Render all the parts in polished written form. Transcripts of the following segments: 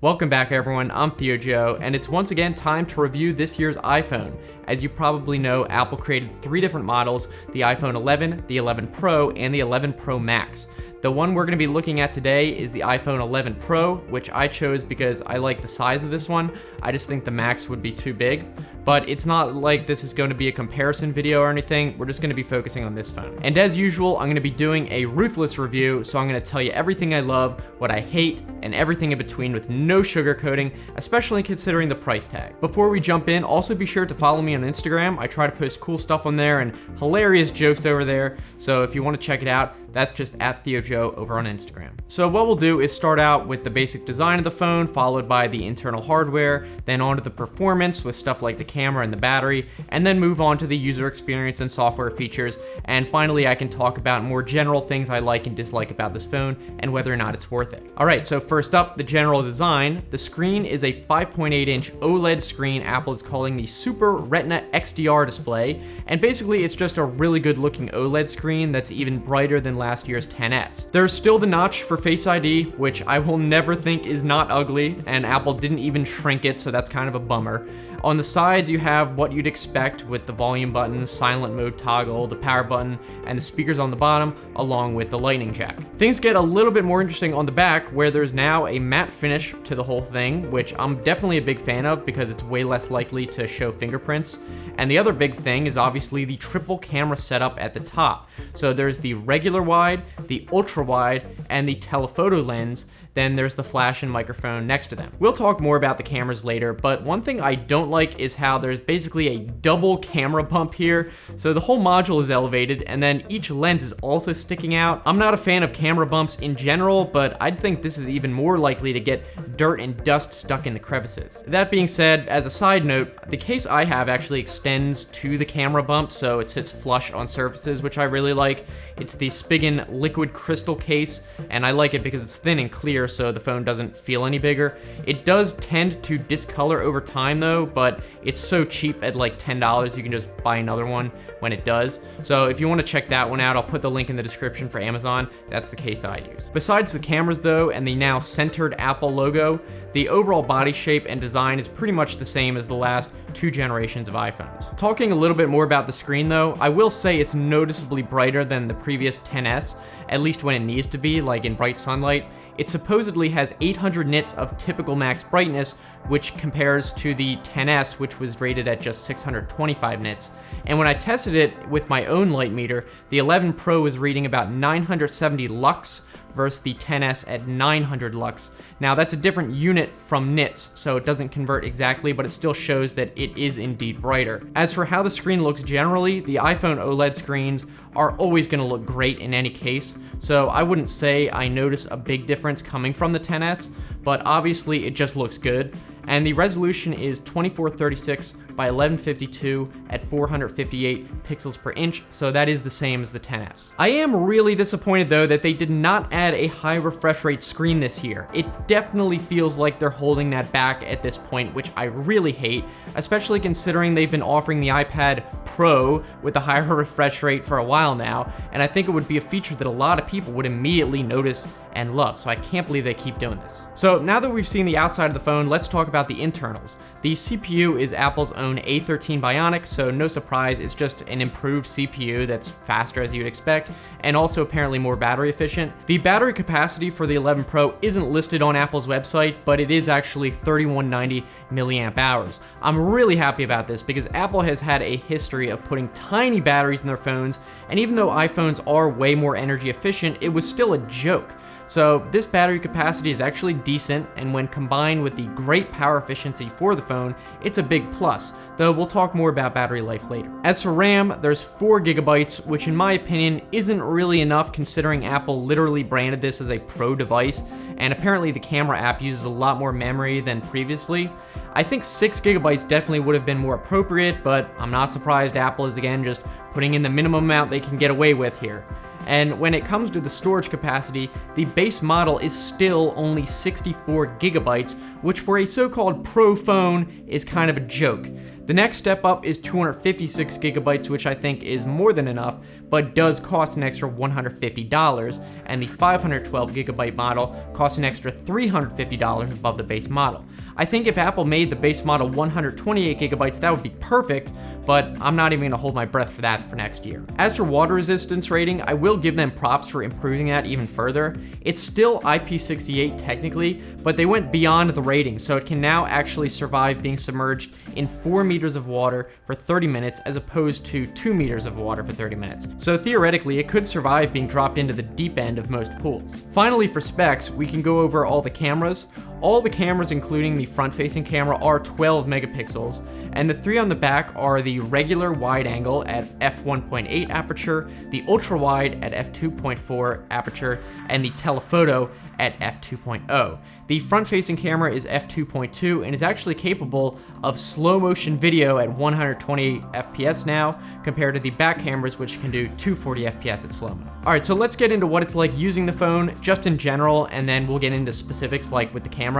Welcome back everyone, I'm Theo Joe, and it's once again time to review this year's iPhone. As you probably know, Apple created 3 different models, the iPhone 11, the 11 Pro, and the 11 Pro Max. The one we're going to be looking at today is the iPhone 11 Pro, which I chose because I like the size of this one. I just think the Max would be too big. But it's not like this is going to be a comparison video or anything, we're just going to be focusing on this phone. And as usual, I'm going to be doing a Ruthless review, so I'm going to tell you everything I love, what I hate, and everything in between with no sugarcoating, especially considering the price tag. Before we jump in, also be sure to follow me on Instagram. I try to post cool stuff on there and hilarious jokes over there, so if you want to check it out, that's just at TheoJoe over on Instagram. So what we'll do is start out with the basic design of the phone, followed by the internal hardware, then on to the performance with stuff like the camera and the battery, and then move on to the user experience and software features, and finally I can talk about more general things I like and dislike about this phone and whether or not it's worth it. Alright, so first up, the general design. The screen is a 5.8-inch OLED screen Apple is calling the Super Retina XDR display, and basically it's just a really good looking OLED screen that's even brighter than last year's XS. There's still the notch for Face ID, which I will never think is not ugly, and Apple didn't even shrink it, so that's kind of a bummer. On the sides, you have what you'd expect with the volume button, silent mode toggle, the power button, and the speakers on the bottom, along with the lightning jack. Things get a little bit more interesting on the back, where there's now a matte finish to the whole thing, which I'm definitely a big fan of because it's way less likely to show fingerprints. And the other big thing is obviously the triple camera setup at the top. So there's the regular wide, the ultra wide, and the telephoto lens. Then there's the flash and microphone next to them. We'll talk more about the cameras later, but one thing I don't like is how there's basically a double camera bump here. So the whole module is elevated, and then each lens is also sticking out. I'm not a fan of camera bumps in general, but I'd think this is even more likely to get dirt and dust stuck in the crevices. That being said, as a side note, the case I have actually extends to the camera bump, so it sits flush on surfaces, which I really like. It's the Spigen liquid crystal case, and I like it because it's thin and clear, so the phone doesn't feel any bigger. It does tend to discolor over time though, but it's so cheap at like $10 you can just buy another one when it does. So if you want to check that one out, I'll put the link in the description for Amazon. That's the case I use. Besides the cameras though, and the now centered Apple logo, the overall body shape and design is pretty much the same as the last 2 generations of iPhones. Talking a little bit more about the screen though, I will say it's noticeably brighter than the previous XS, at least when it needs to be, like in bright sunlight. It supposedly has 800 nits of typical max brightness, which compares to the XS, which was rated at just 625 nits. And when I tested it with my own light meter, the 11 Pro was reading about 970 lux, versus the XS at 900 lux. Now that's a different unit from nits, so it doesn't convert exactly, but it still shows that it is indeed brighter. As for how the screen looks generally, the iPhone OLED screens are always going to look great in any case, so I wouldn't say I notice a big difference coming from the XS, but obviously it just looks good. And the resolution is 2436 by 1152 at 458 pixels per inch, so that is the same as the XS. I am really disappointed though that they did not add a high refresh rate screen this year. It definitely feels like they're holding that back at this point, which I really hate, especially considering they've been offering the iPad Pro with a higher refresh rate for a while now, and I think it would be a feature that a lot of people would immediately notice and love, so I can't believe they keep doing this. So now that we've seen the outside of the phone, let's talk about the internals. The CPU is Apple's own A13 Bionic, so no surprise, it's just an improved CPU that's faster as you'd expect, and also apparently more battery efficient. The battery capacity for the 11 Pro isn't listed on Apple's website, but it is actually 3190 milliamp hours. I'm really happy about this because Apple has had a history of putting tiny batteries in their phones, and even though iPhones are way more energy efficient, it was still a joke. So this battery capacity is actually decent, and when combined with the great power efficiency for the phone, it's a big plus, though we'll talk more about battery life later. As for RAM, there's 4 gigabytes, which in my opinion isn't really enough considering Apple literally branded this as a pro device, and apparently the camera app uses a lot more memory than previously. I think 6 gigabytes definitely would have been more appropriate, but I'm not surprised Apple is again just putting in the minimum amount they can get away with here. And when it comes to the storage capacity, the base model is still only 64 gigabytes, which for a so-called pro phone is kind of a joke. The next step up is 256 gigabytes, which I think is more than enough, but does cost an extra $150, and the 512 gigabyte model costs an extra $350 above the base model. I think if Apple made the base model 128 gigabytes, that would be perfect, but I'm not even gonna hold my breath for that for next year. As for water resistance rating, I will give them props for improving that even further. It's still IP68 technically, but they went beyond the rating, so it can now actually survive being submerged in 4 meters of water for 30 minutes as opposed to 2 meters of water for 30 minutes. So theoretically, it could survive being dropped into the deep end of most pools. Finally, for specs, we can go over all the cameras. All the cameras, including the front-facing camera, are 12 megapixels, and the 3 on the back are the regular wide angle at f1.8 aperture, the ultra-wide at f2.4 aperture, and the telephoto at f2.0. The front-facing camera is f2.2 and is actually capable of slow-motion video at 128 FPS now, compared to the back cameras, which can do 240 FPS at slow-mo. Alright, so let's get into what it's like using the phone, just in general, and then we'll get into specifics like with the camera.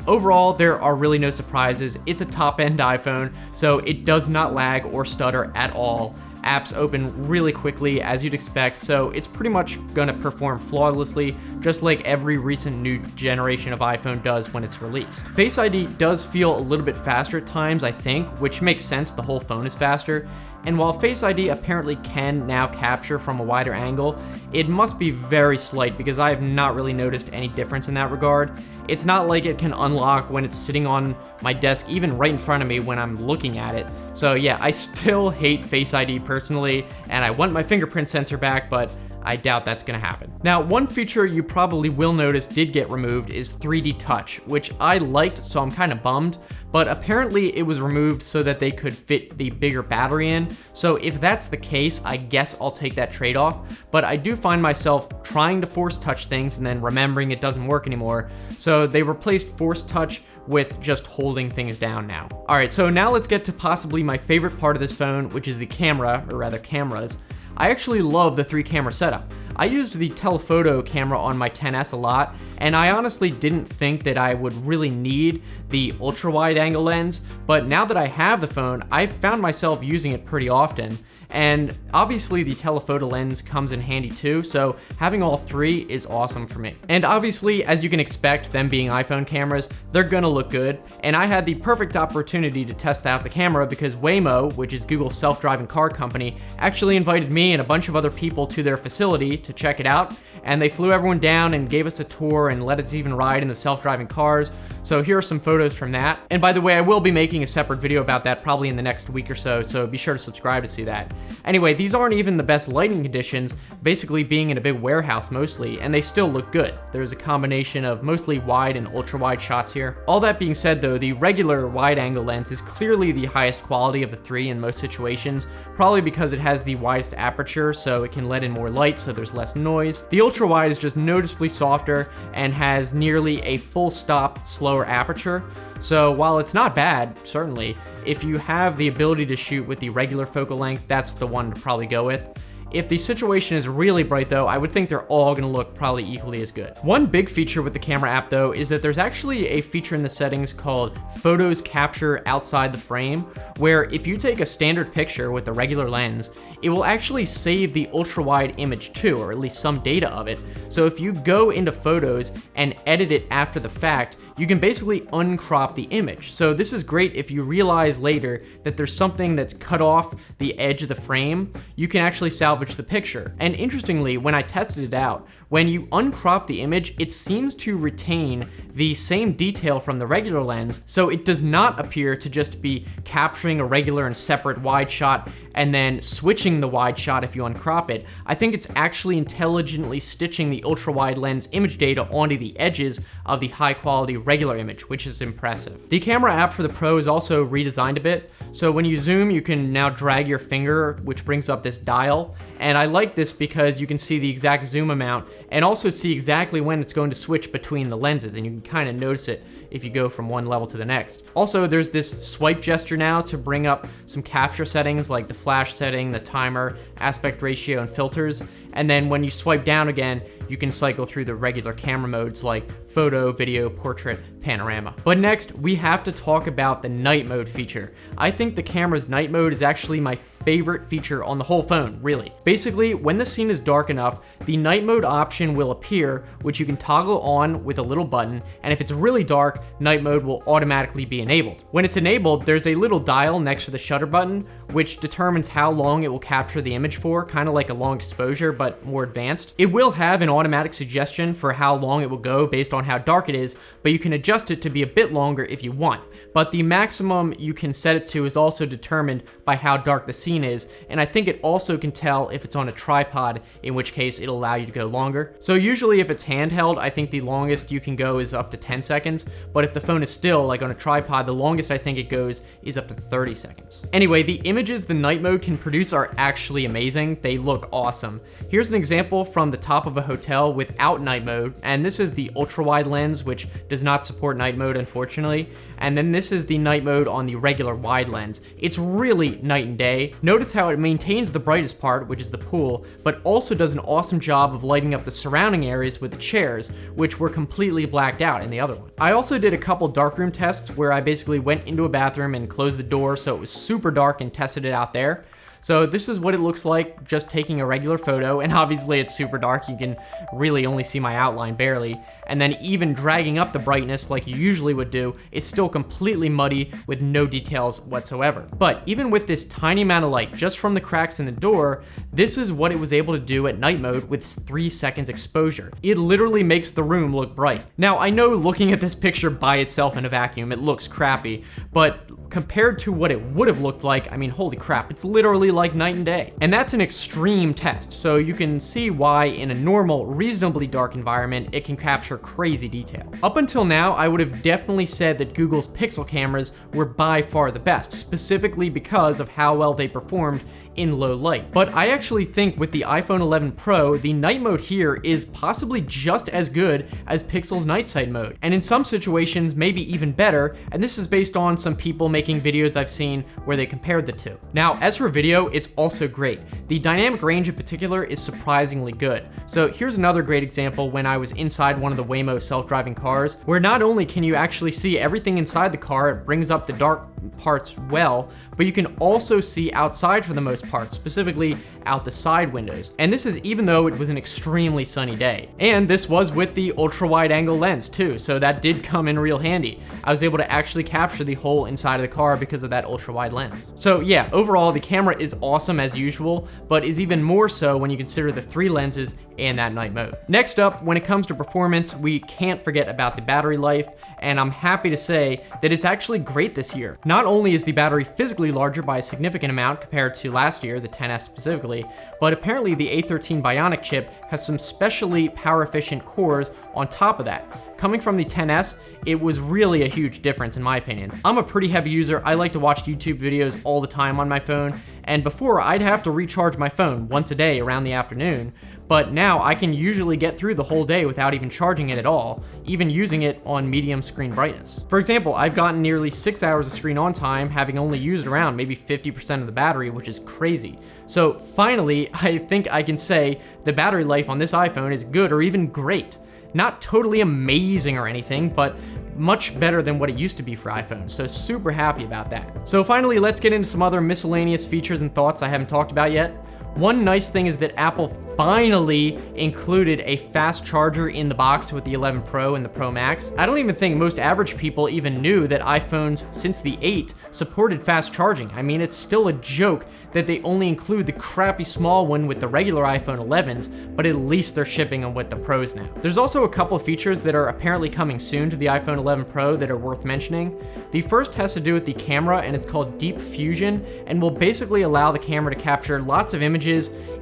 Overall, there are really no surprises. It's a top-end iPhone, so it does not lag or stutter at all. Apps open really quickly, as you'd expect, so it's pretty much gonna perform flawlessly, just like every recent new generation of iPhone does when it's released. Face ID does feel a little bit faster at times, I think, which makes sense, the whole phone is faster. And while Face ID apparently can now capture from a wider angle, it must be very slight because I have not really noticed any difference in that regard. It's not like it can unlock when it's sitting on my desk, even right in front of me when I'm looking at it. So yeah, I still hate Face ID personally, and I want my fingerprint sensor back, but I doubt that's gonna happen. Now, one feature you probably will notice did get removed is 3D Touch, which I liked, so I'm kind of bummed, but apparently it was removed so that they could fit the bigger battery in. So if that's the case, I guess I'll take that trade-off, but I do find myself trying to force touch things and then remembering it doesn't work anymore. So they replaced Force Touch with just holding things down now. All right, so now let's get to possibly my favorite part of this phone, which is the camera, or rather cameras. I actually love the 3-camera setup. I used the telephoto camera on my XS a lot, and I honestly didn't think that I would really need the ultra-wide angle lens, but now that I have the phone, I've found myself using it pretty often. And obviously the telephoto lens comes in handy too, so having all 3 is awesome for me. And obviously, as you can expect, them being iPhone cameras, they're gonna look good. And I had the perfect opportunity to test out the camera because Waymo, which is Google's self-driving car company, actually invited me and a bunch of other people to their facility to check it out. And they flew everyone down and gave us a tour and let us even ride in the self-driving cars. So here are some photos from that. And by the way, I will be making a separate video about that probably in the next week or so, so be sure to subscribe to see that. Anyway, these aren't even the best lighting conditions, basically being in a big warehouse mostly, and they still look good. There's a combination of mostly wide and ultra-wide shots here. All that being said though, the regular wide-angle lens is clearly the highest quality of the 3 in most situations, probably because it has the widest aperture, so it can let in more light so there's less noise. The ultra-wide is just noticeably softer and has nearly a full stop, slower aperture. So while it's not bad, certainly, if you have the ability to shoot with the regular focal length, that's the one to probably go with. If the situation is really bright though, I would think they're all gonna look probably equally as good. One big feature with the camera app though is that there's actually a feature in the settings called Photos Capture Outside the Frame, where if you take a standard picture with a regular lens, it will actually save the ultra-wide image too, or at least some data of it. So if you go into Photos and edit it after the fact, you can basically uncrop the image. So this is great if you realize later that there's something that's cut off the edge of the frame, you can actually salvage the picture. And interestingly, when I tested it out, when you uncrop the image, it seems to retain the same detail from the regular lens, so it does not appear to just be capturing a regular and separate wide shot and then switching the wide shot if you uncrop it. I think it's actually intelligently stitching the ultra-wide lens image data onto the edges of the high-quality regular image, which is impressive. The camera app for the Pro is also redesigned a bit, so when you zoom, you can now drag your finger, which brings up this dial, and I like this because you can see the exact zoom amount and also see exactly when it's going to switch between the lenses, and you can kind of notice it if you go from one level to the next. Also, there's this swipe gesture now to bring up some capture settings like the flash setting, the timer, aspect ratio, and filters. And then when you swipe down again, you can cycle through the regular camera modes like photo, video, portrait, panorama. But next, we have to talk about the night mode feature. I think the camera's night mode is actually my favorite feature on the whole phone, really. Basically, when the scene is dark enough, the night mode option will appear, which you can toggle on with a little button, and if it's really dark, night mode will automatically be enabled. When it's enabled, there's a little dial next to the shutter button, which determines how long it will capture the image for, kind of like a long exposure, but more advanced. It will have an automatic suggestion for how long it will go based on how dark it is, but you can adjust it to be a bit longer if you want. But the maximum you can set it to is also determined by how dark the scene is, and I think it also can tell if it's on a tripod, in which case it'll allow you to go longer. So usually if it's handheld, I think the longest you can go is up to 10 seconds, but if the phone is still, like on a tripod, the longest I think it goes is up to 30 seconds. Anyway, the images the night mode can produce are actually amazing. They look awesome. Here's an example from the top of a hotel without night mode, and this is the ultra wide lens, which does not support night mode, unfortunately. And then this is the night mode on the regular wide lens. It's really night and day. Notice how it maintains the brightest part, which is the pool, but also does an awesome job of lighting up the surrounding areas with the chairs, which were completely blacked out in the other one. I also did a couple darkroom tests where I basically went into a bathroom and closed the door so it was super dark and tested it out there. So this is what it looks like just taking a regular photo, and obviously it's super dark, you can really only see my outline barely, and then even dragging up the brightness like you usually would do, it's still completely muddy with no details whatsoever. But even with this tiny amount of light just from the cracks in the door, this is what it was able to do at night mode with 3 seconds exposure. It literally makes the room look bright. Now I know looking at this picture by itself in a vacuum, it looks crappy, but compared to what it would have looked like, I mean, holy crap, it's literally like night and day. And that's an extreme test, so you can see why in a normal, reasonably dark environment, it can capture crazy detail. Up until now, I would have definitely said that Google's Pixel cameras were by far the best, specifically because of how well they performed in low light. But I actually think with the iPhone 11 Pro, the night mode here is possibly just as good as Pixel's night sight mode, and in some situations maybe even better, and this is based on some people making videos I've seen where they compared the two. Now, as for video, it's also great. The dynamic range in particular is surprisingly good. So here's another great example when I was inside one of the Waymo self-driving cars, where not only can you actually see everything inside the car, it brings up the dark parts well, but you can also see outside for the most part, specifically out the side windows. And this is even though it was an extremely sunny day. And this was with the ultra wide angle lens too, so that did come in real handy. I was able to actually capture the whole inside of the car because of that ultra wide lens. So yeah, overall the camera is awesome as usual, but is even more so when you consider the 3 lenses and that night mode. Next up, when it comes to performance, we can't forget about the battery life, and I'm happy to say that it's actually great this year. Not only is the battery physically larger by a significant amount compared to last year, the XS specifically, but apparently the A13 Bionic chip has some specially power efficient cores on top of that. Coming from the XS, it was really a huge difference in my opinion. I'm a pretty heavy user. I like to watch YouTube videos all the time on my phone, and before I'd have to recharge my phone once a day around the afternoon, but now I can usually get through the whole day without even charging it at all, even using it on medium screen brightness. For example, I've gotten nearly 6 hours of screen on time, having only used around maybe 50% of the battery, which is crazy. So finally, I think I can say the battery life on this iPhone is good or even great. Not totally amazing or anything, but much better than what it used to be for iPhones, so super happy about that. So finally, let's get into some other miscellaneous features and thoughts I haven't talked about yet. One nice thing is that Apple finally included a fast charger in the box with the 11 Pro and the Pro Max. I don't even think most average people even knew that iPhones since the 8 supported fast charging. I mean, it's still a joke that they only include the crappy small one with the regular iPhone 11s, but at least they're shipping them with the Pros now. There's also a couple of features that are apparently coming soon to the iPhone 11 Pro that are worth mentioning. The first has to do with the camera, and it's called Deep Fusion, and will basically allow the camera to capture lots of images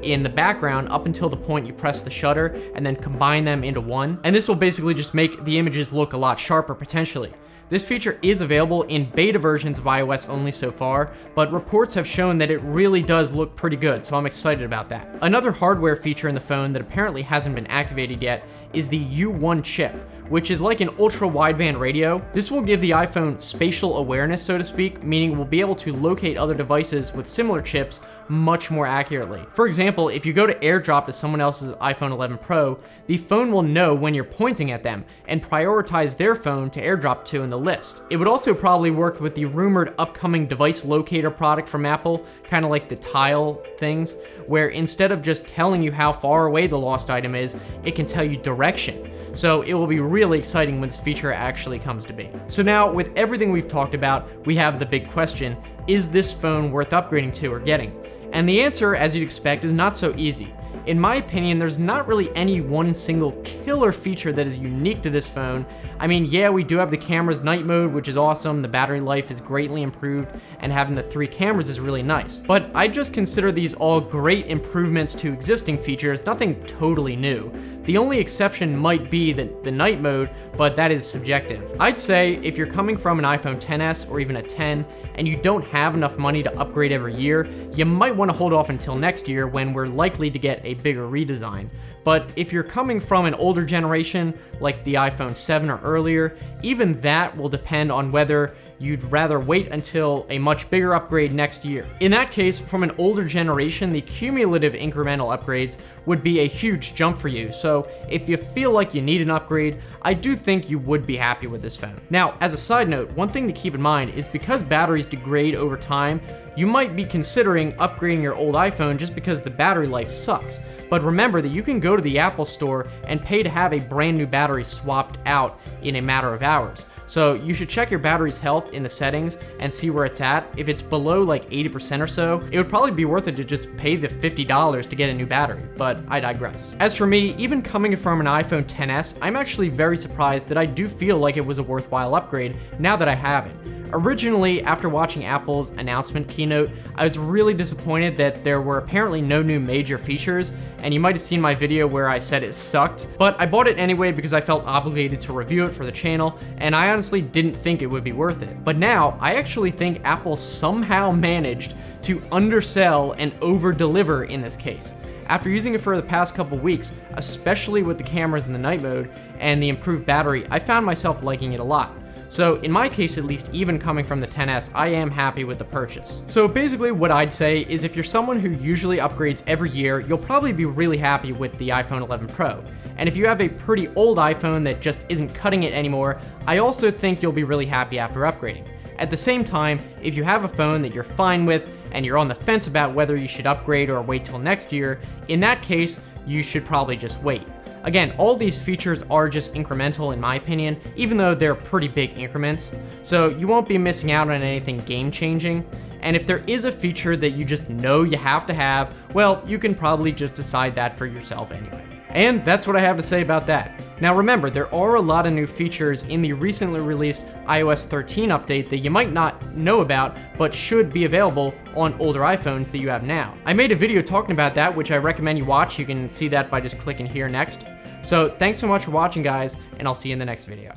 in the background up until the point you press the shutter and then combine them into one. And this will basically just make the images look a lot sharper potentially. This feature is available in beta versions of iOS only so far, but reports have shown that it really does look pretty good, so I'm excited about that. Another hardware feature in the phone that apparently hasn't been activated yet is the U1 chip, which is like an ultra wideband radio. This will give the iPhone spatial awareness, so to speak, meaning we'll be able to locate other devices with similar chips much more accurately. For example, if you go to AirDrop to someone else's iPhone 11 Pro, the phone will know when you're pointing at them and prioritize their phone to AirDrop to in the list. It would also probably work with the rumored upcoming device locator product from Apple, kind of like the Tile things, where instead of just telling you how far away the lost item is, it can tell you direction. So it will be really exciting when this feature actually comes to be. So now, with everything we've talked about, we have the big question: is this phone worth upgrading to or getting? And the answer, as you'd expect, is not so easy. In my opinion, there's not really any one single killer feature that is unique to this phone. I mean, yeah, we do have the camera's night mode, which is awesome, the battery life is greatly improved, and having the 3 cameras is really nice. But I just consider these all great improvements to existing features, nothing totally new. The only exception might be the night mode, but that is subjective. I'd say if you're coming from an iPhone XS or even a 10, and you don't have enough money to upgrade every year, you might want to hold off until next year when we're likely to get a bigger redesign. But if you're coming from an older generation, like the iPhone 7 or earlier, even that will depend on whether you'd rather wait until a much bigger upgrade next year. In that case, from an older generation, the cumulative incremental upgrades would be a huge jump for you. So if you feel like you need an upgrade, I do think you would be happy with this phone. Now, as a side note, one thing to keep in mind is because batteries degrade over time, you might be considering upgrading your old iPhone just because the battery life sucks. But remember that you can go to the Apple Store and pay to have a brand new battery swapped out in a matter of hours. So you should check your battery's health in the settings and see where it's at. If it's below like 80% or so, it would probably be worth it to just pay the $50 to get a new battery, but I digress. As for me, even coming from an iPhone XS, I'm actually very surprised that I do feel like it was a worthwhile upgrade now that I have it. Originally, after watching Apple's announcement keynote, I was really disappointed that there were apparently no new major features, and you might have seen my video where I said it sucked, but I bought it anyway because I felt obligated to review it for the channel, and I honestly didn't think it would be worth it. But now, I actually think Apple somehow managed to undersell and over-deliver in this case. After using it for the past couple weeks, especially with the cameras in the night mode and the improved battery, I found myself liking it a lot. So in my case at least, even coming from the XS, I am happy with the purchase. So basically what I'd say is if you're someone who usually upgrades every year, you'll probably be really happy with the iPhone 11 Pro. And if you have a pretty old iPhone that just isn't cutting it anymore, I also think you'll be really happy after upgrading. At the same time, if you have a phone that you're fine with and you're on the fence about whether you should upgrade or wait till next year, in that case, you should probably just wait. Again, all these features are just incremental in my opinion, even though they're pretty big increments, so you won't be missing out on anything game-changing. And if there is a feature that you just know you have to have, well, you can probably just decide that for yourself anyway. And that's what I have to say about that. Now remember, there are a lot of new features in the recently released iOS 13 update that you might not know about, but should be available on older iPhones that you have now. I made a video talking about that, which I recommend you watch. You can see that by just clicking here next. So thanks so much for watching, guys, and I'll see you in the next video.